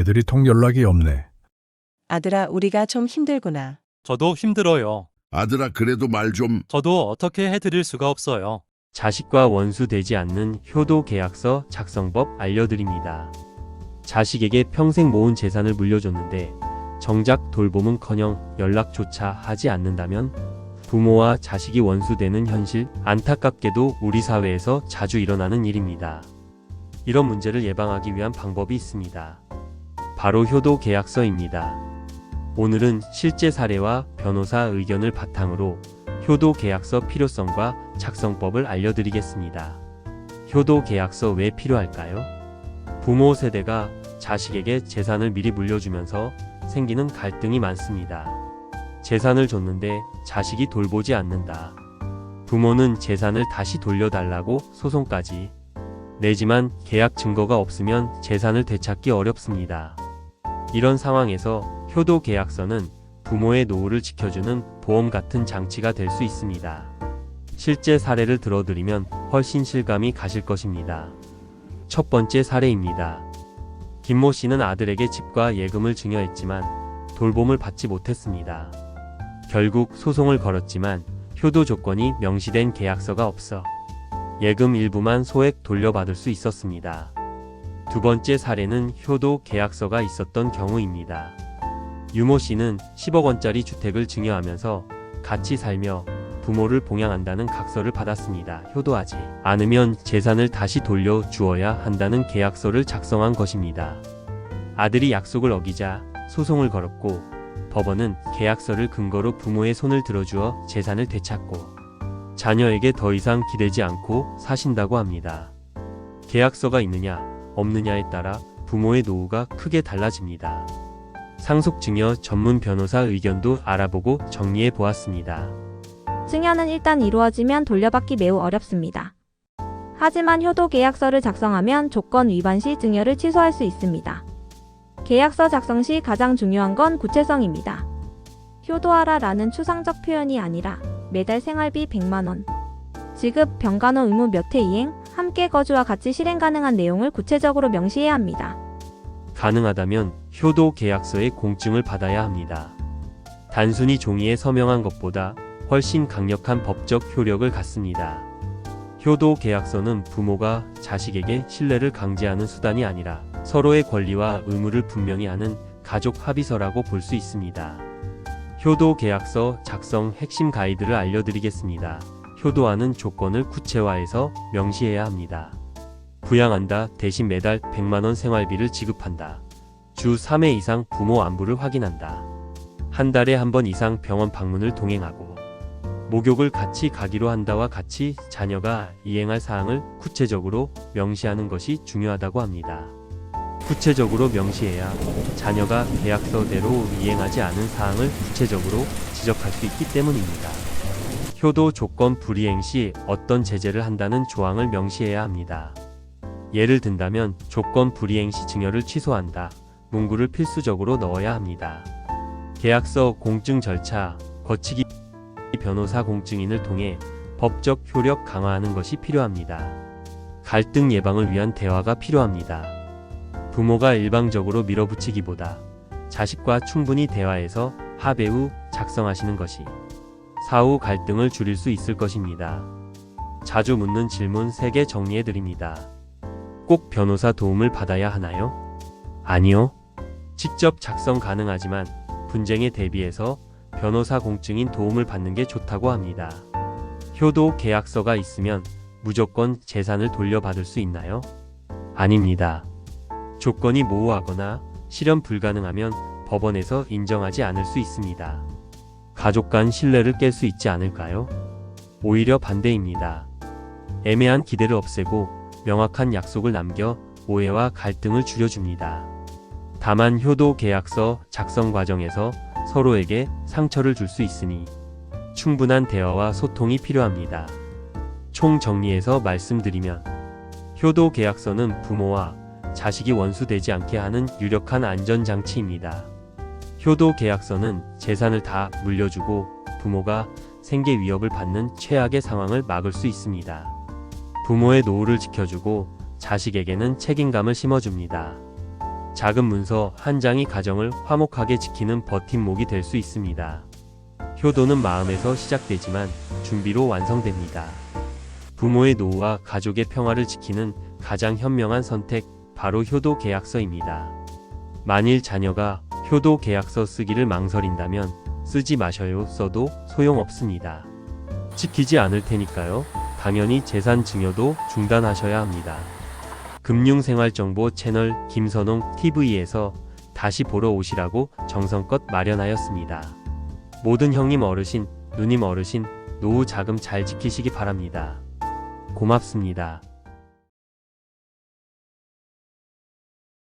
애들이 통 연락이 없네. 아들아, 우리가 좀 힘들구나. 저도 힘들어요. 아들아, 그래도 말 좀. 저도 어떻게 해드릴 수가 없어요. 자식과 원수되지 않는 효도 계약서 작성법 알려드립니다. 자식에게 평생 모은 재산을 물려줬는데 정작 돌봄은커녕 연락조차 하지 않는다면 부모와 자식이 원수되는 현실, 안타깝게도 우리 사회에서 자주 일어나는 일입니다. 이런 문제를 예방하기 위한 방법이 있습니다. 바로 효도 계약서입니다. 오늘은 실제 사례와 변호사 의견을 바탕으로 효도 계약서 필요성과 작성법을 알려드리겠습니다. 효도 계약서 왜 필요할까요? 부모 세대가 자식에게 재산을 미리 물려주면서 생기는 갈등이 많습니다. 재산을 줬는데 자식이 돌보지 않는다. 부모는 재산을 다시 돌려달라고 소송까지 내지만 계약 증거가 없으면 재산을 되찾기 어렵습니다. 이런 상황에서 효도 계약서는 부모의 노후를 지켜주는 보험 같은 장치가 될 수 있습니다. 실제 사례를 들어드리면 훨씬 실감이 가실 것입니다. 첫 번째 사례입니다. 김모 씨는 아들에게 집과 예금을 증여했지만 돌봄을 받지 못했습니다. 결국 소송을 걸었지만 효도 조건이 명시된 계약서가 없어 예금 일부만 소액 돌려받을 수 있었습니다. 두 번째 사례는 효도 계약서가 있었던 경우입니다. 유모 씨는 10억 원짜리 주택을 증여하면서 같이 살며 부모를 봉양한다는 각서를 받았습니다. 효도하지 않으면 재산을 다시 돌려주어야 한다는 계약서를 작성한 것입니다. 아들이 약속을 어기자 소송을 걸었고 법원은 계약서를 근거로 부모의 손을 들어주어 재산을 되찾고 자녀에게 더 이상 기대지 않고 사신다고 합니다. 계약서가 있느냐 없느냐에 따라 부모의 노후가 크게 달라집니다. 상속증여 전문 변호사 의견도 알아보고 정리해 보았습니다. 증여는 일단 이루어지면 돌려받기 매우 어렵습니다. 하지만 효도 계약서를 작성하면 조건 위반 시 증여를 취소할 수 있습니다. 계약서 작성 시 가장 중요한 건 구체성입니다. 효도하라 라는 추상적 표현이 아니라 매달 생활비 100만원, 지급, 병간호 의무 몇 회 이행, 함께 거주와 같이 실행 가능한 내용을 구체적으로 명시해야 합니다. 가능하다면 효도 계약서의 공증을 받아야 합니다. 단순히 종이에 서명한 것보다 훨씬 강력한 법적 효력을 갖습니다. 효도 계약서는 부모가 자식에게 신뢰를 강제하는 수단이 아니라 서로의 권리와 의무를 분명히 하는 가족 합의서라고 볼 수 있습니다. 효도 계약서 작성 핵심 가이드를 알려드리겠습니다. 효도하는 조건을 구체화해서 명시해야 합니다. 부양한다 대신 매달 100만원 생활비를 지급한다. 주 3회 이상 부모 안부를 확인한다. 한 달에 한 번 이상 병원 방문을 동행하고 목욕을 같이 가기로 한다와 같이 자녀가 이행할 사항을 구체적으로 명시하는 것이 중요하다고 합니다. 구체적으로 명시해야 자녀가 계약서대로 이행하지 않은 사항을 구체적으로 지적할 수 있기 때문입니다. 효도 조건 불이행 시 어떤 제재를 한다는 조항을 명시해야 합니다. 예를 든다면 조건 불이행 시 증여를 취소한다. 문구를 필수적으로 넣어야 합니다. 계약서 공증 절차 거치기 변호사 공증인을 통해 법적 효력 강화하는 것이 필요합니다. 갈등 예방을 위한 대화가 필요합니다. 부모가 일방적으로 밀어붙이기보다 자식과 충분히 대화해서 합의 후 작성하시는 것이 사후 갈등을 줄일 수 있을 것입니다. 자주 묻는 질문 3개 정리해드립니다. 꼭 변호사 도움을 받아야 하나요? 아니요. 직접 작성 가능하지만 분쟁에 대비해서 변호사 공증인 도움을 받는 게 좋다고 합니다. 효도 계약서가 있으면 무조건 재산을 돌려받을 수 있나요? 아닙니다. 조건이 모호하거나 실현 불가능하면 법원에서 인정하지 않을 수 있습니다. 가족 간 신뢰를 깰 수 있지 않을까요? 오히려 반대입니다. 애매한 기대를 없애고 명확한 약속을 남겨 오해와 갈등을 줄여줍니다. 다만 효도 계약서 작성 과정에서 서로에게 상처를 줄 수 있으니 충분한 대화와 소통이 필요합니다. 총 정리해서 말씀드리면 효도 계약서는 부모와 자식이 원수되지 않게 하는 유력한 안전장치입니다. 효도 계약서는 재산을 다 물려주고 부모가 생계 위협을 받는 최악의 상황을 막을 수 있습니다. 부모의 노후를 지켜주고 자식에게는 책임감을 심어줍니다. 작은 문서 한 장이 가정을 화목하게 지키는 버팀목이 될 수 있습니다. 효도는 마음에서 시작되지만 준비로 완성됩니다. 부모의 노후와 가족의 평화를 지키는 가장 현명한 선택, 바로 효도 계약서입니다. 만일 자녀가 효도 계약서 쓰기를 망설인다면 쓰지 마셔요. 써도 소용없습니다. 지키지 않을 테니까요. 당연히 재산 증여도 중단하셔야 합니다. 금융생활정보 채널 김선홍 TV에서 다시 보러 오시라고 정성껏 마련하였습니다. 모든 형님 어르신, 누님 어르신, 노후 자금 잘 지키시기 바랍니다. 고맙습니다.